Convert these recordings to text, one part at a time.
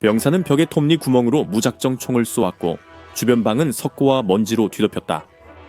병사는 벽의 톱니 구멍으로 무작정 총을 쏘았고 주변 방은 석고와 먼지로 뒤덮였다.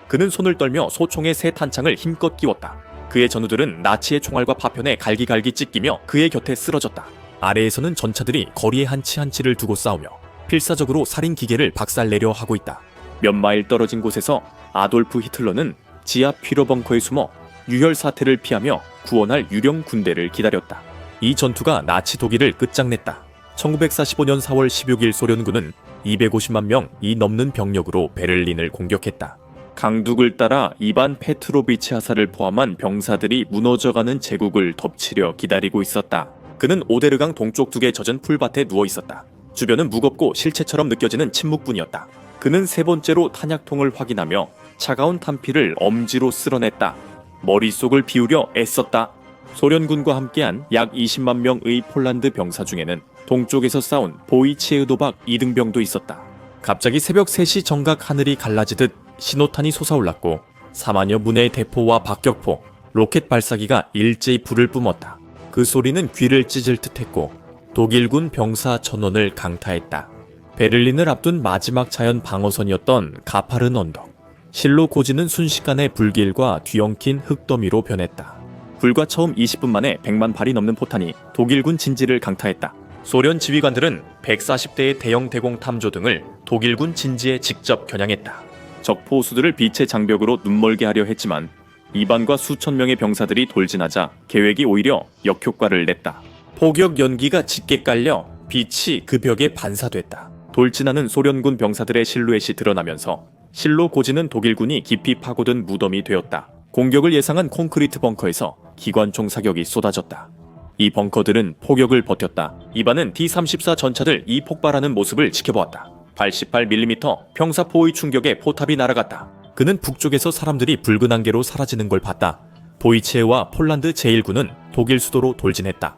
그는 손을 떨며 소총의 새 탄창을 힘껏 끼웠다. 그의 전우들은 나치의 총알과 파편에 갈기갈기 찢기며 그의 곁에 쓰러졌다. 아래에서는 전차들이 거리에 한치 한치를 두고 싸우며 필사적으로 살인 기계를 박살내려 하고 있다. 몇 마일 떨어진 곳에서 아돌프 히틀러는 지하 피로 벙커에 숨어 유혈 사태를 피하며 구원할 유령 군대를 기다렸다. 이 전투가 나치 독일을 끝장냈다. 1945년 4월 16일 소련군은 250만 명이 넘는 병력으로 베를린을 공격했다. 강둑을 따라 이반 페트로비치 하사를 포함한 병사들이 무너져가는 제국을 덮치려 기다리고 있었다. 그는 오데르강 동쪽 둑에 젖은 풀밭에 누워 있었다. 주변은 무겁고 실체처럼 느껴지는 침묵뿐이었다. 그는 세 번째로 탄약통을 확인하며 차가운 탄피를 엄지로 쓸어냈다. 머릿속을 비우려 애썼다. 소련군과 함께한 약 20만 명의 폴란드 병사 중에는 동쪽에서 싸운 보이치에우도박 2등병도 있었다. 갑자기 새벽 3시 정각 하늘이 갈라지듯 신호탄이 솟아올랐고 4만여 문의 대포와 박격포, 로켓 발사기가 일제히 불을 뿜었다. 그 소리는 귀를 찢을 듯했고 독일군 병사 전원을 강타했다. 베를린을 앞둔 마지막 자연 방어선이었던 가파른 언덕. 실로 고지는 순식간에 불길과 뒤엉킨 흙더미로 변했다. 불과 처음 20분 만에 100만 발이 넘는 포탄이 독일군 진지를 강타했다. 소련 지휘관들은 140대의 대형 대공 탐조 등을 독일군 진지에 직접 겨냥했다. 적 포수들을 빛의 장벽으로 눈멀게 하려 했지만 이반과 수천 명의 병사들이 돌진하자 계획이 오히려 역효과를 냈다. 포격 연기가 짙게 깔려 빛이 그 벽에 반사됐다. 돌진하는 소련군 병사들의 실루엣이 드러나면서 실로 고지는 독일군이 깊이 파고든 무덤이 되었다. 공격을 예상한 콘크리트 벙커에서 기관총 사격이 쏟아졌다. 이 벙커들은 포격을 버텼다. 이반은 D-34 전차들 이 폭발하는 모습을 지켜보았다. 88mm 평사포의 충격에 포탑이 날아갔다. 그는 북쪽에서 사람들이 붉은 안개로 사라지는 걸 봤다. 보이체와 폴란드 제1군은 독일 수도로 돌진했다.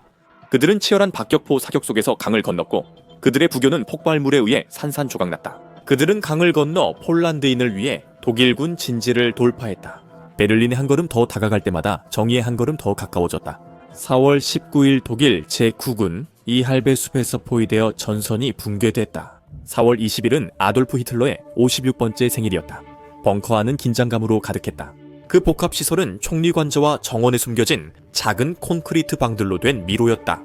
그들은 치열한 박격포 사격 속에서 강을 건넜고 그들의 부교는 폭발물에 의해 산산조각났다. 그들은 강을 건너 폴란드인을 위해 독일군 진지를 돌파했다. 베를린에 한 걸음 더 다가갈 때마다 정의에 한 걸음 더 가까워졌다. 4월 19일 독일 제9군 이할베 숲에서 포위되어 전선이 붕괴됐다. 4월 20일은 아돌프 히틀러의 56번째 생일이었다. 벙커 안은 긴장감으로 가득했다. 그 복합시설은 총리관저와 정원에 숨겨진 작은 콘크리트 방들로 된 미로였다.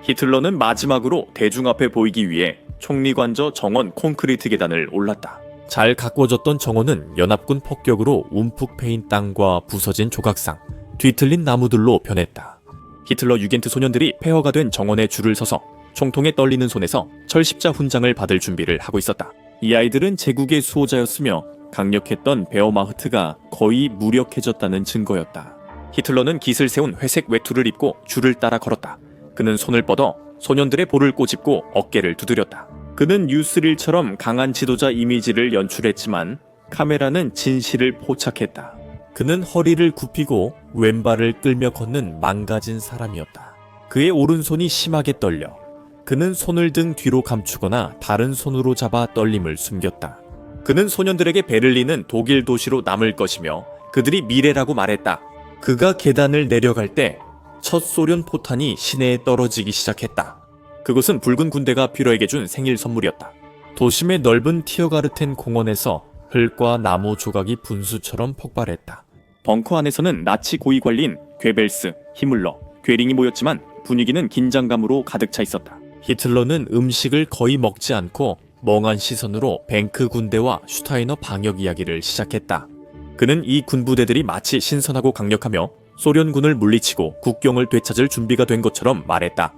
히틀러는 마지막으로 대중 앞에 보이기 위해 총리관저 정원 콘크리트 계단을 올랐다. 잘 가꾸어졌던 정원은 연합군 폭격으로 움푹 패인 땅과 부서진 조각상, 뒤틀린 나무들로 변했다. 히틀러 유겐트 소년들이 폐허가 된 정원에 줄을 서서 총통에 떨리는 손에서 철십자 훈장을 받을 준비를 하고 있었다. 이 아이들은 제국의 수호자였으며 강력했던 베어마흐트가 거의 무력해졌다는 증거였다. 히틀러는 깃을 세운 회색 외투를 입고 줄을 따라 걸었다. 그는 손을 뻗어 소년들의 볼을 꼬집고 어깨를 두드렸다. 그는 뉴스릴처럼 강한 지도자 이미지를 연출했지만 카메라는 진실을 포착했다. 그는 허리를 굽히고 왼발을 끌며 걷는 망가진 사람이었다. 그의 오른손이 심하게 떨려 그는 손을 등 뒤로 감추거나 다른 손으로 잡아 떨림을 숨겼다. 그는 소년들에게 베를린은 독일 도시로 남을 것이며 그들이 미래라고 말했다. 그가 계단을 내려갈 때 첫 소련 포탄이 시내에 떨어지기 시작했다. 그것은 붉은 군대가 퓨러에게 준 생일 선물이었다. 도심의 넓은 티어가르텐 공원에서 흙과 나무 조각이 분수처럼 폭발했다. 벙커 안에서는 나치 고위 관리인 괴벨스, 히물러, 괴링이 모였지만 분위기는 긴장감으로 가득 차 있었다. 히틀러는 음식을 거의 먹지 않고 멍한 시선으로 뱅크 군대와 슈타이너 방역 이야기를 시작했다. 그는 이 군부대들이 마치 신선하고 강력하며 소련군을 물리치고 국경을 되찾을 준비가 된 것처럼 말했다.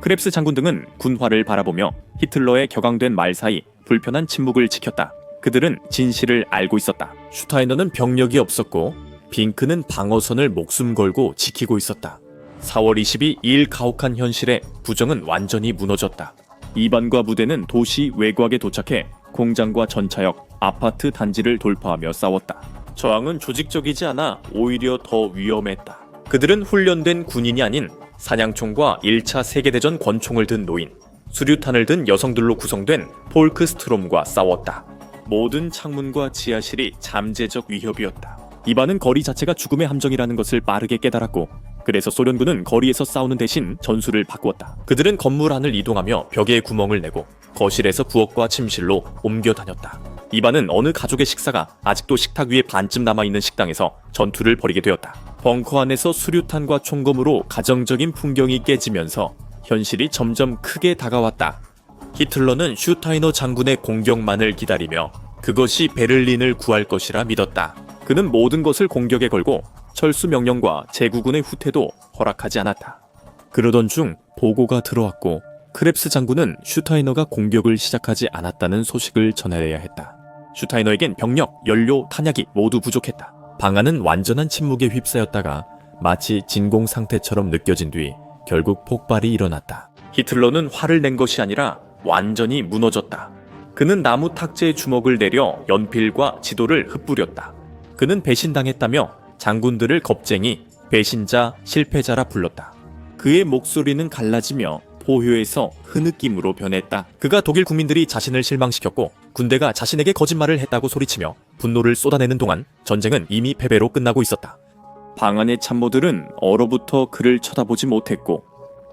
크랩스 장군 등은 군화를 바라보며 히틀러의 격앙된 말 사이 불편한 침묵을 지켰다. 그들은 진실을 알고 있었다. 슈타이너는 병력이 없었고 빙크는 방어선을 목숨 걸고 지키고 있었다. 4월 22일 가혹한 현실에 부정은 완전히 무너졌다. 이반과 부대는 도시 외곽에 도착해 공장과 전차역, 아파트 단지를 돌파하며 싸웠다. 저항은 조직적이지 않아 오히려 더 위험했다. 그들은 훈련된 군인이 아닌 사냥총과 1차 세계대전 권총을 든 노인, 수류탄을 든 여성들로 구성된 폴크스트롬과 싸웠다. 모든 창문과 지하실이 잠재적 위협이었다. 이반은 거리 자체가 죽음의 함정이라는 것을 빠르게 깨달았고 그래서 소련군은 거리에서 싸우는 대신 전술을 바꾸었다. 그들은 건물 안을 이동하며 벽에 구멍을 내고 거실에서 부엌과 침실로 옮겨 다녔다. 이반은 어느 가족의 식사가 아직도 식탁 위에 반쯤 남아있는 식당에서 전투를 벌이게 되었다. 벙커 안에서 수류탄과 총검으로 가정적인 풍경이 깨지면서 현실이 점점 크게 다가왔다. 히틀러는 슈타이너 장군의 공격만을 기다리며 그것이 베를린을 구할 것이라 믿었다. 그는 모든 것을 공격에 걸고 철수 명령과 제국군의 후퇴도 허락하지 않았다. 그러던 중 보고가 들어왔고 크랩스 장군은 슈타이너가 공격을 시작하지 않았다는 소식을 전해야 했다. 슈타이너에겐 병력, 연료, 탄약이 모두 부족했다. 방 안은 완전한 침묵에 휩싸였다가 마치 진공 상태처럼 느껴진 뒤 결국 폭발이 일어났다. 히틀러는 화를 낸 것이 아니라 완전히 무너졌다. 그는 나무 탁자에 주먹을 내려 연필과 지도를 흩뿌렸다. 그는 배신당했다며 장군들을 겁쟁이, 배신자, 실패자라 불렀다. 그의 목소리는 갈라지며 포효에서 흐느낌으로 변했다. 그가 독일 국민들이 자신을 실망시켰고 군대가 자신에게 거짓말을 했다고 소리치며 분노를 쏟아내는 동안 전쟁은 이미 패배로 끝나고 있었다. 방 안의 참모들은 얼어붙어 그를 쳐다보지 못했고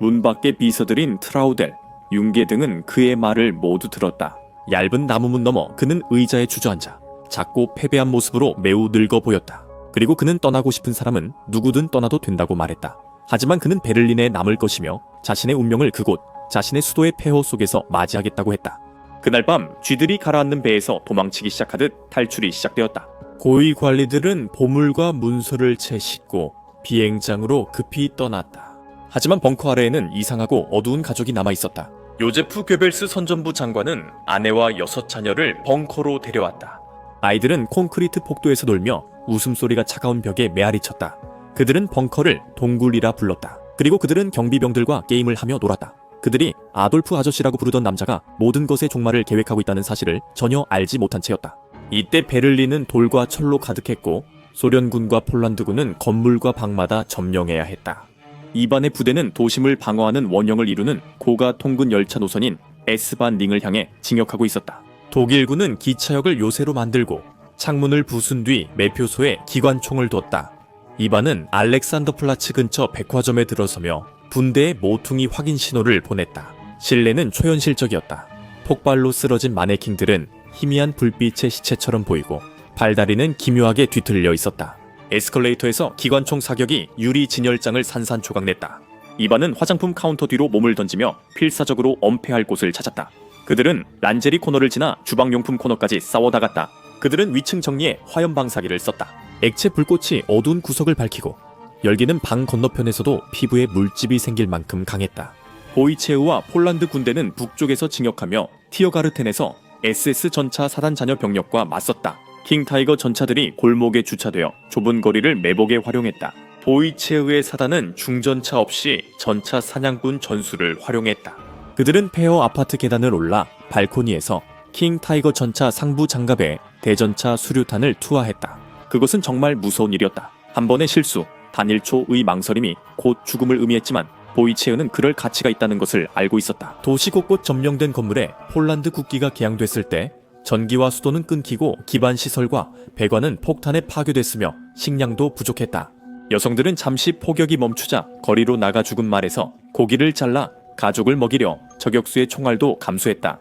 문 밖에 비서들인 트라우델, 융게 등은 그의 말을 모두 들었다. 얇은 나무문 너머 그는 의자에 주저앉아 작고 패배한 모습으로 매우 늙어 보였다. 그리고 그는 떠나고 싶은 사람은 누구든 떠나도 된다고 말했다. 하지만 그는 베를린에 남을 것이며 자신의 운명을 그곳, 자신의 수도의 폐허 속에서 맞이하겠다고 했다. 그날 밤 쥐들이 가라앉는 배에서 도망치기 시작하듯 탈출이 시작되었다. 고위 관리들은 보물과 문서를 채 싣고 비행장으로 급히 떠났다. 하지만 벙커 아래에는 이상하고 어두운 가족이 남아있었다. 요제프 괴벨스 선전부 장관은 아내와 6 자녀를 벙커로 데려왔다. 아이들은 콘크리트 폭도에서 놀며 웃음소리가 차가운 벽에 메아리 쳤다. 그들은 벙커를 동굴이라 불렀다. 그리고 그들은 경비병들과 게임을 하며 놀았다. 그들이 아돌프 아저씨라고 부르던 남자가 모든 것의 종말을 계획하고 있다는 사실을 전혀 알지 못한 채였다. 이때 베를린은 돌과 철로 가득했고 소련군과 폴란드군은 건물과 방마다 점령해야 했다. 이반의 부대는 도심을 방어하는 원형을 이루는 고가 통근 열차 노선인 S반 링을 향해 진격하고 있었다. 독일군은 기차역을 요새로 만들고 창문을 부순 뒤 매표소에 기관총을 뒀다. 이반은 알렉산더 플라츠 근처 백화점에 들어서며 분대의 모퉁이 확인 신호를 보냈다. 실내는 초현실적이었다. 폭발로 쓰러진 마네킹들은 희미한 불빛의 시체처럼 보이고 발다리는 기묘하게 뒤틀려 있었다. 에스컬레이터에서 기관총 사격이 유리 진열장을 산산조각냈다. 이반은 화장품 카운터 뒤로 몸을 던지며 필사적으로 엄폐할 곳을 찾았다. 그들은 란제리 코너를 지나 주방용품 코너까지 싸워나갔다. 그들은 위층 정리에 화염 방사기를 썼다. 액체 불꽃이 어두운 구석을 밝히고 열기는 방 건너편에서도 피부에 물집이 생길 만큼 강했다. 보이체우와 폴란드 군대는 북쪽에서 진격하며 티어가르텐에서 SS 전차 사단 잔여 병력과 맞섰다. 킹타이거 전차들이 골목에 주차되어 좁은 거리를 매복에 활용했다. 보이체우의 사단은 중전차 없이 전차 사냥꾼 전술을 활용했다. 그들은 폐허 아파트 계단을 올라 발코니에서 킹타이거 전차 상부 장갑에 대전차 수류탄을 투하했다. 그것은 정말 무서운 일이었다. 한 번의 실수, 단 1초의 망설임이 곧 죽음을 의미했지만 보이체우는 그럴 가치가 있다는 것을 알고 있었다. 도시 곳곳 점령된 건물에 폴란드 국기가 개양됐을 때 전기와 수도는 끊기고 기반 시설과 배관은 폭탄에 파괴됐으며 식량도 부족했다. 여성들은 잠시 폭격이 멈추자 거리로 나가 죽은 말에서 고기를 잘라 가족을 먹이려 저격수의 총알도 감수했다.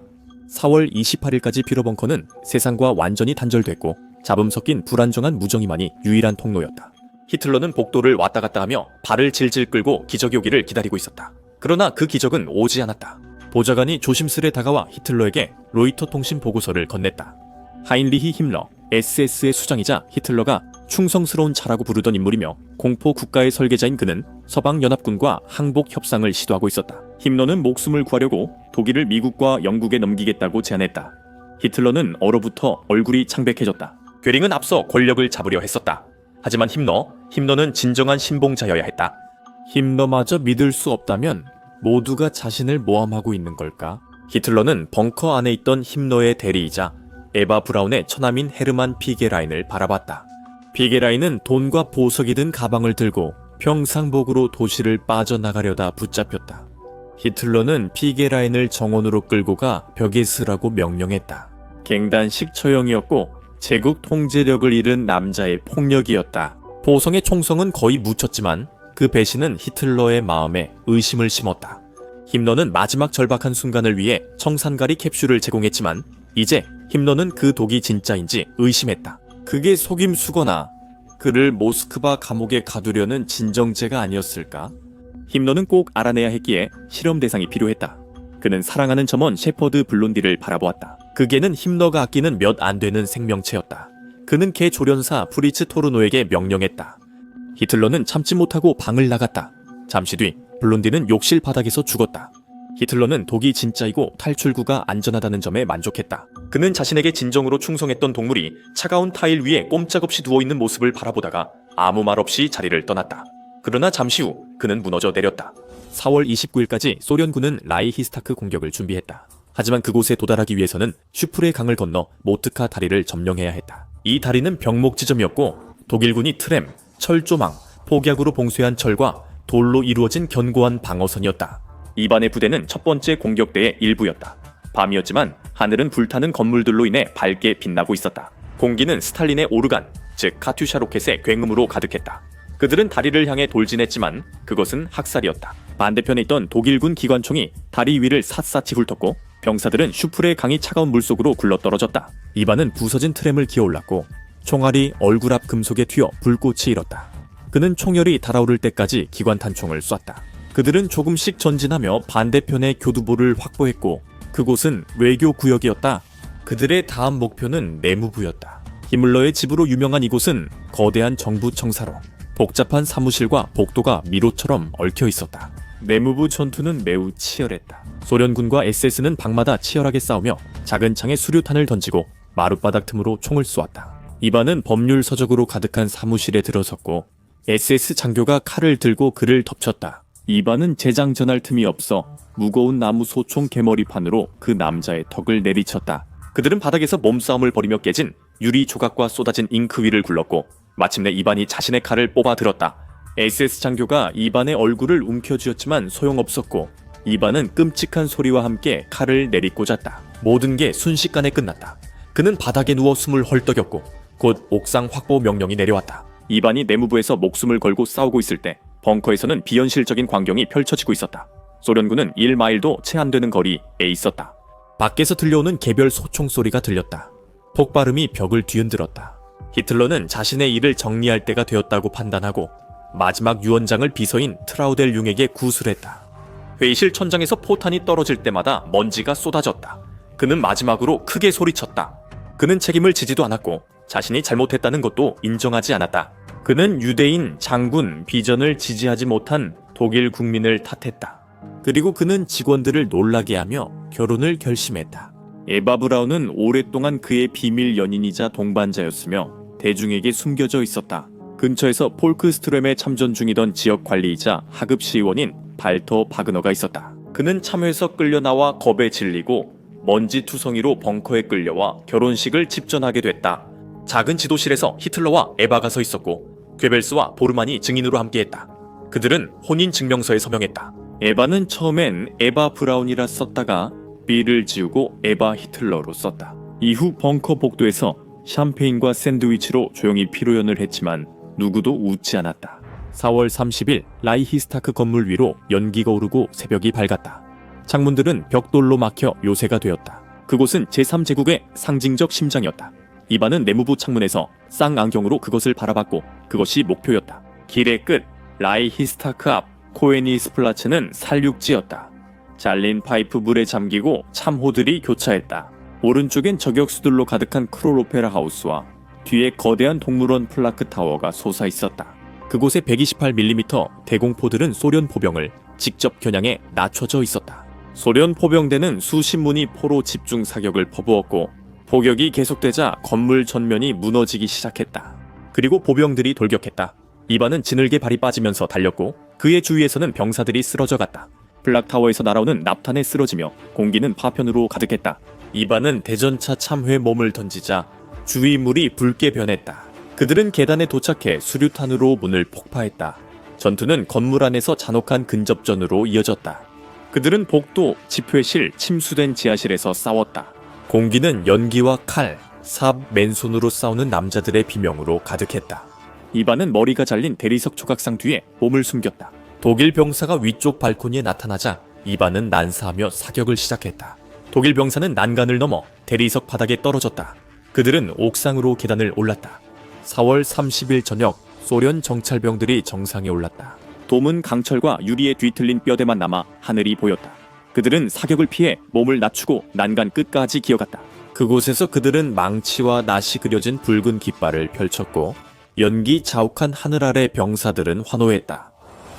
4월 28일까지 피로벙커는 세상과 완전히 단절됐고 잡음 섞인 불안정한 무정이만이 유일한 통로였다. 히틀러는 복도를 왔다 갔다 하며 발을 질질 끌고 기적이 오기를 기다리고 있었다. 그러나 그 기적은 오지 않았다. 보좌관이 조심스레 다가와 히틀러에게 로이터 통신 보고서를 건넸다. 하인리히 힘러, SS의 수장이자 히틀러가 충성스러운 자라고 부르던 인물이며 공포 국가의 설계자인 그는 서방연합군과 항복 협상을 시도하고 있었다. 힘러는 목숨을 구하려고 독일을 미국과 영국에 넘기겠다고 제안했다. 히틀러는 얼어붙어 얼굴이 창백해졌다. 괴링은 앞서 권력을 잡으려 했었다. 하지만 힘러는 진정한 신봉자여야 했다. 힘러마저 믿을 수 없다면 모두가 자신을 모함하고 있는 걸까? 히틀러는 벙커 안에 있던 힘러의 대리이자 에바 브라운의 처남인 헤르만 피게라인을 바라봤다. 피게라인은 돈과 보석이 든 가방을 들고 평상복으로 도시를 빠져나가려다 붙잡혔다. 히틀러는 피게라인을 정원으로 끌고 가 벽에 서라고 명령했다. 갱단식 처형이었고 제국 통제력을 잃은 남자의 폭력이었다. 보성의 총성은 거의 묻혔지만 그 배신은 히틀러의 마음에 의심을 심었다. 힘러는 마지막 절박한 순간을 위해 청산가리 캡슐을 제공했지만 이제 힘러는 그 독이 진짜인지 의심했다. 그게 속임수거나 그를 모스크바 감옥에 가두려는 진정제가 아니었을까? 힘러는 꼭 알아내야 했기에 실험 대상이 필요했다. 그는 사랑하는 점원 셰퍼드 블론디를 바라보았다. 그 개는 힘러가 아끼는 몇 안 되는 생명체였다. 그는 개 조련사 프리츠 토르노에게 명령했다. 히틀러는 참지 못하고 방을 나갔다. 잠시 뒤 블론디는 욕실 바닥에서 죽었다. 히틀러는 독이 진짜이고 탈출구가 안전하다는 점에 만족했다. 그는 자신에게 진정으로 충성했던 동물이 차가운 타일 위에 꼼짝없이 누워있는 모습을 바라보다가 아무 말 없이 자리를 떠났다. 그러나 잠시 후 그는 무너져 내렸다. 4월 29일까지 소련군은 라이히스타크 공격을 준비했다. 하지만 그곳에 도달하기 위해서는 슈프레 강을 건너 모트카 다리를 점령해야 했다. 이 다리는 병목 지점이었고 독일군이 트램, 철조망, 폭약으로 봉쇄한 철과 돌로 이루어진 견고한 방어선이었다. 이반의 부대는 첫 번째 공격대의 일부였다. 밤이었지만 하늘은 불타는 건물들로 인해 밝게 빛나고 있었다. 공기는 스탈린의 오르간, 즉 카투샤 로켓의 굉음으로 가득했다. 그들은 다리를 향해 돌진했지만 그것은 학살이었다. 반대편에 있던 독일군 기관총이 다리 위를 샅샅이 훑었고 병사들은 슈프레 강이 차가운 물속으로 굴러떨어졌다. 이반은 부서진 트램을 기어올랐고 총알이 얼굴 앞 금속에 튀어 불꽃이 일었다. 그는 총열이 달아오를 때까지 기관 탄총을 쐈다. 그들은 조금씩 전진하며 반대편의 교두보를 확보했고 그곳은 외교 구역이었다. 그들의 다음 목표는 내무부였다. 히물러의 집으로 유명한 이곳은 거대한 정부 청사로 복잡한 사무실과 복도가 미로처럼 얽혀 있었다. 내무부 전투는 매우 치열했다. 소련군과 SS는 방마다 치열하게 싸우며 작은 창에 수류탄을 던지고 마룻바닥 틈으로 총을 쏘았다. 이반은 법률 서적으로 가득한 사무실에 들어섰고 SS 장교가 칼을 들고 그를 덮쳤다. 이반은 재장전할 틈이 없어 무거운 나무 소총 개머리판으로 그 남자의 턱을 내리쳤다. 그들은 바닥에서 몸싸움을 벌이며 깨진 유리 조각과 쏟아진 잉크 위를 굴렀고 마침내 이반이 자신의 칼을 뽑아 들었다. SS 장교가 이반의 얼굴을 움켜쥐었지만 소용없었고 이반은 끔찍한 소리와 함께 칼을 내리꽂았다. 모든 게 순식간에 끝났다. 그는 바닥에 누워 숨을 헐떡였고 곧 옥상 확보 명령이 내려왔다. 이반이 내무부에서 목숨을 걸고 싸우고 있을 때 벙커에서는 비현실적인 광경이 펼쳐지고 있었다. 소련군은 1마일도 채 안 되는 거리에 있었다. 밖에서 들려오는 개별 소총 소리가 들렸다. 폭발음이 벽을 뒤흔들었다. 히틀러는 자신의 일을 정리할 때가 되었다고 판단하고 마지막 유언장을 비서인 트라우델 융에게 구술했다. 회의실 천장에서 포탄이 떨어질 때마다 먼지가 쏟아졌다. 그는 마지막으로 크게 소리쳤다. 그는 책임을 지지도 않았고 자신이 잘못했다는 것도 인정하지 않았다. 그는 유대인, 장군, 비전을 지지하지 못한 독일 국민을 탓했다. 그리고 그는 직원들을 놀라게 하며 결혼을 결심했다. 에바 브라운은 오랫동안 그의 비밀 연인이자 동반자였으며 대중에게 숨겨져 있었다. 근처에서 폴크스트렘에 참전 중이던 지역 관리이자 하급 시의원인 발터 바그너가 있었다. 그는 참회에서 끌려나와 겁에 질리고 먼지 투성이로 벙커에 끌려와 결혼식을 집전하게 됐다. 작은 지도실에서 히틀러와 에바가 서 있었고 괴벨스와 보르만이 증인으로 함께했다. 그들은 혼인증명서에 서명했다. 에바는 처음엔 에바 브라운이라 썼다가 B를 지우고 에바 히틀러로 썼다. 이후 벙커 복도에서 샴페인과 샌드위치로 조용히 피로연을 했지만 누구도 웃지 않았다. 4월 30일 라이히스타크 건물 위로 연기가 오르고 새벽이 밝았다. 창문들은 벽돌로 막혀 요새가 되었다. 그곳은 제3제국의 상징적 심장이었다. 이반은 내무부 창문에서 쌍안경으로 그것을 바라봤고 그것이 목표였다. 길의 끝 라이히스타크 앞 코에니스플라츠는 살육지였다. 잘린 파이프 물에 잠기고 참호들이 교차했다. 오른쪽엔 저격수들로 가득한 크롤 오페라 하우스와 뒤에 거대한 동물원 플라크 타워가 솟아있었다. 그곳에 128mm 대공포들은 소련 포병을 직접 겨냥해 낮춰져 있었다. 소련 포병대는 수십 문이 포로 집중 사격을 퍼부었고 포격이 계속되자 건물 전면이 무너지기 시작했다. 그리고 보병들이 돌격했다. 이반은 지늘게 발이 빠지면서 달렸고 그의 주위에서는 병사들이 쓰러져 갔다. 플락타워에서 날아오는 납탄에 쓰러지며 공기는 파편으로 가득했다. 이반은 대전차 참회에 몸을 던지자 주위 물이 붉게 변했다. 그들은 계단에 도착해 수류탄으로 문을 폭파했다. 전투는 건물 안에서 잔혹한 근접전으로 이어졌다. 그들은 복도, 집회실, 침수된 지하실에서 싸웠다. 공기는 연기와 칼, 삽, 맨손으로 싸우는 남자들의 비명으로 가득했다. 이반은 머리가 잘린 대리석 조각상 뒤에 몸을 숨겼다. 독일 병사가 위쪽 발코니에 나타나자 이반은 난사하며 사격을 시작했다. 독일 병사는 난간을 넘어 대리석 바닥에 떨어졌다. 그들은 옥상으로 계단을 올랐다. 4월 30일 저녁 소련 정찰병들이 정상에 올랐다. 돔은 강철과 유리에 뒤틀린 뼈대만 남아 하늘이 보였다. 그들은 사격을 피해 몸을 낮추고 난간 끝까지 기어갔다. 그곳에서 그들은 망치와 낫이 그려진 붉은 깃발을 펼쳤고 연기 자욱한 하늘 아래 병사들은 환호했다.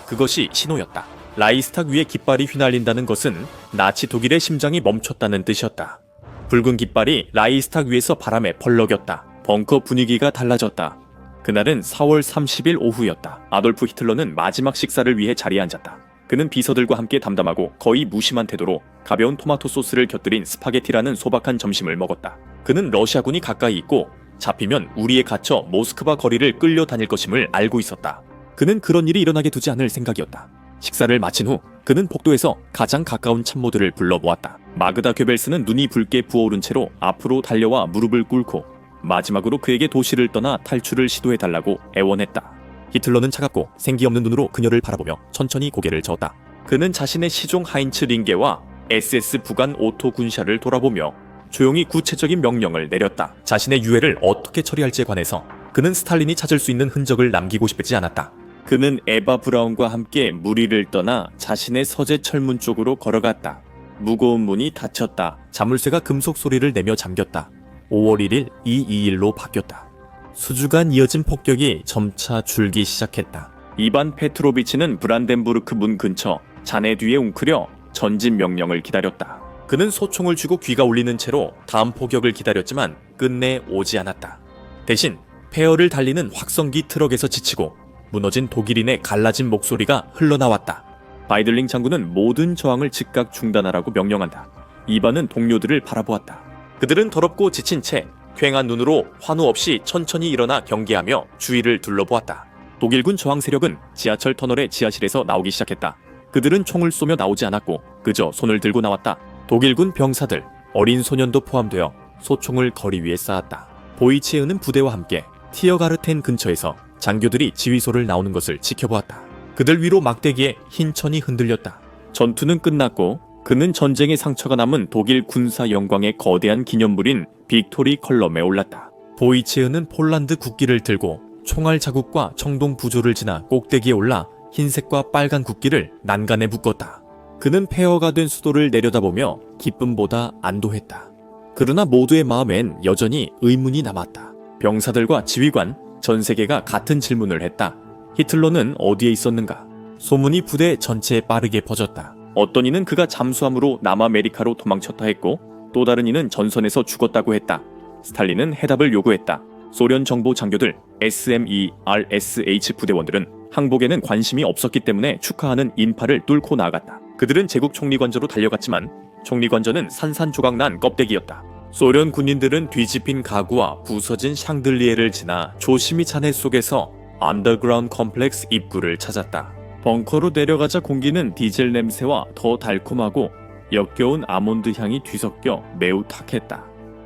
그것이 신호였다. 라이스탁 위에 깃발이 휘날린다는 것은 나치 독일의 심장이 멈췄다는 뜻이었다. 붉은 깃발이 라이스탁 위에서 바람에 펄럭였다. 벙커 분위기가 달라졌다. 그날은 4월 30일 오후였다. 아돌프 히틀러는 마지막 식사를 위해 자리에 앉았다. 그는 비서들과 함께 담담하고 거의 무심한 태도로 가벼운 토마토 소스를 곁들인 스파게티라는 소박한 점심을 먹었다. 그는 러시아군이 가까이 있고 잡히면 우리에 갇혀 모스크바 거리를 끌려다닐 것임을 알고 있었다. 그는 그런 일이 일어나게 두지 않을 생각이었다. 식사를 마친 후 그는 복도에서 가장 가까운 참모들을 불러 모았다. 마그다 괴벨스는 눈이 붉게 부어오른 채로 앞으로 달려와 무릎을 꿇고 마지막으로 그에게 도시를 떠나 탈출을 시도해달라고 애원했다. 히틀러는 차갑고 생기없는 눈으로 그녀를 바라보며 천천히 고개를 저었다. 그는 자신의 시종 하인츠 링게와 SS 부관 오토 군샤를 돌아보며 조용히 구체적인 명령을 내렸다. 자신의 유해를 어떻게 처리할지에 관해서 그는 스탈린이 찾을 수 있는 흔적을 남기고 싶지 않았다. 그는 에바 브라운과 함께 무리를 떠나 자신의 서재 철문 쪽으로 걸어갔다. 무거운 문이 닫혔다. 자물쇠가 금속 소리를 내며 잠겼다. 5월 1일 221로 바뀌었다. 수주간 이어진 폭격이 점차 줄기 시작했다. 이반 페트로비치는 브란덴부르크 문 근처 잔해 뒤에 웅크려 전진 명령을 기다렸다. 그는 소총을 쥐고 귀가 울리는 채로 다음 포격을 기다렸지만 끝내 오지 않았다. 대신 폐허를 달리는 확성기 트럭에서 지치고 무너진 독일인의 갈라진 목소리가 흘러나왔다. 바이들링 장군은 모든 저항을 즉각 중단하라고 명령한다. 이반은 동료들을 바라보았다. 그들은 더럽고 지친 채 퀭한 눈으로 환호 없이 천천히 일어나 경계하며 주위를 둘러보았다. 독일군 저항 세력은 지하철 터널의 지하실에서 나오기 시작했다. 그들은 총을 쏘며 나오지 않았고 그저 손을 들고 나왔다. 독일군 병사들, 어린 소년도 포함되어 소총을 거리 위에 쌓았다. 보이치에흐는 부대와 함께 티어가르텐 근처에서 장교들이 지휘소를 나오는 것을 지켜보았다. 그들 위로 막대기에 흰 천이 흔들렸다. 전투는 끝났고 그는 전쟁의 상처가 남은 독일 군사 영광의 거대한 기념물인 빅토리 컬럼에 올랐다. 보이치에흐는 폴란드 국기를 들고 총알 자국과 청동 부조를 지나 꼭대기에 올라 흰색과 빨간 국기를 난간에 묶었다. 그는 폐허가 된 수도를 내려다보며 기쁨보다 안도했다. 그러나 모두의 마음엔 여전히 의문이 남았다. 병사들과 지휘관, 전 세계가 같은 질문을 했다. 히틀러는 어디에 있었는가? 소문이 부대 전체에 빠르게 퍼졌다. 어떤 이는 그가 잠수함으로 남아메리카로 도망쳤다 했고 또 다른 이는 전선에서 죽었다고 했다. 스탈린은 해답을 요구했다. 소련 정보 장교들 SME, RSH 부대원들은 항복에는 관심이 없었기 때문에 축하하는 인파를 뚫고 나아갔다. 그들은 제국 총리관저로 달려갔지만 총리관저는 산산조각난 껍데기였다. 소련 군인들은 뒤집힌 가구와 부서진 샹들리에를 지나 조심히 잔해 속에서 언더그라운드 컴플렉스 입구를 찾았다. 벙커로 내려가자 공기는 디젤 냄새와 더 달콤하고 역겨운 아몬드 향이 뒤섞여 매우 탁했다.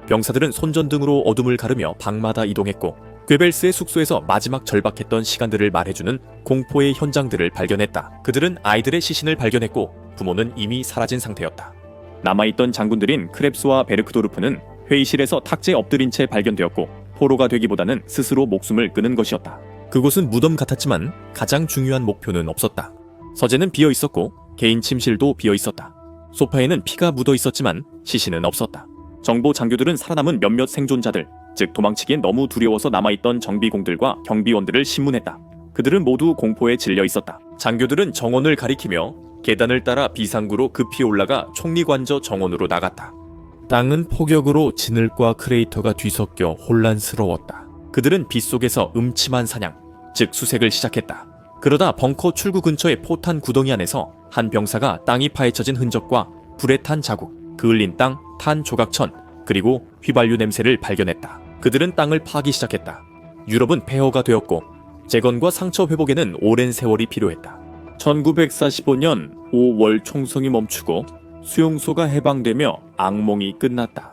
병사들은 손전등으로 어둠을 가르며 방마다 이동했고 괴벨스의 숙소에서 마지막 절박했던 시간들을 말해주는 공포의 현장들을 발견했다. 그들은 아이들의 시신을 발견했고 부모는 이미 사라진 상태였다. 남아있던 장군들인 크랩스와 베르크도르프는 회의실에서 탁자에 엎드린 채 발견되었고 포로가 되기보다는 스스로 목숨을 끊은 것이었다. 그곳은 무덤 같았지만 가장 중요한 목표는 없었다. 서재는 비어 있었고 개인 침실도 비어 있었다. 소파에는 피가 묻어 있었지만 시신은 없었다. 정보 장교들은 살아남은 몇몇 생존자들, 즉 도망치기엔 너무 두려워서 남아있던 정비공들과 경비원들을 신문했다. 그들은 모두 공포에 질려 있었다. 장교들은 정원을 가리키며 계단을 따라 비상구로 급히 올라가 총리관저 정원으로 나갔다. 땅은 폭격으로 진흙과 크레이터가 뒤섞여 혼란스러웠다. 그들은 빗속에서 음침한 사냥, 즉 수색을 시작했다. 그러다 벙커 출구 근처의 포탄 구덩이 안에서 한 병사가 땅이 파헤쳐진 흔적과 불에 탄 자국, 그을린 땅, 탄 조각천, 그리고 휘발유 냄새를 발견했다. 그들은 땅을 파기 시작했다. 유럽은 폐허가 되었고 재건과 상처 회복에는 오랜 세월이 필요했다. 1945년 5월 총성이 멈추고 수용소가 해방되며 악몽이 끝났다.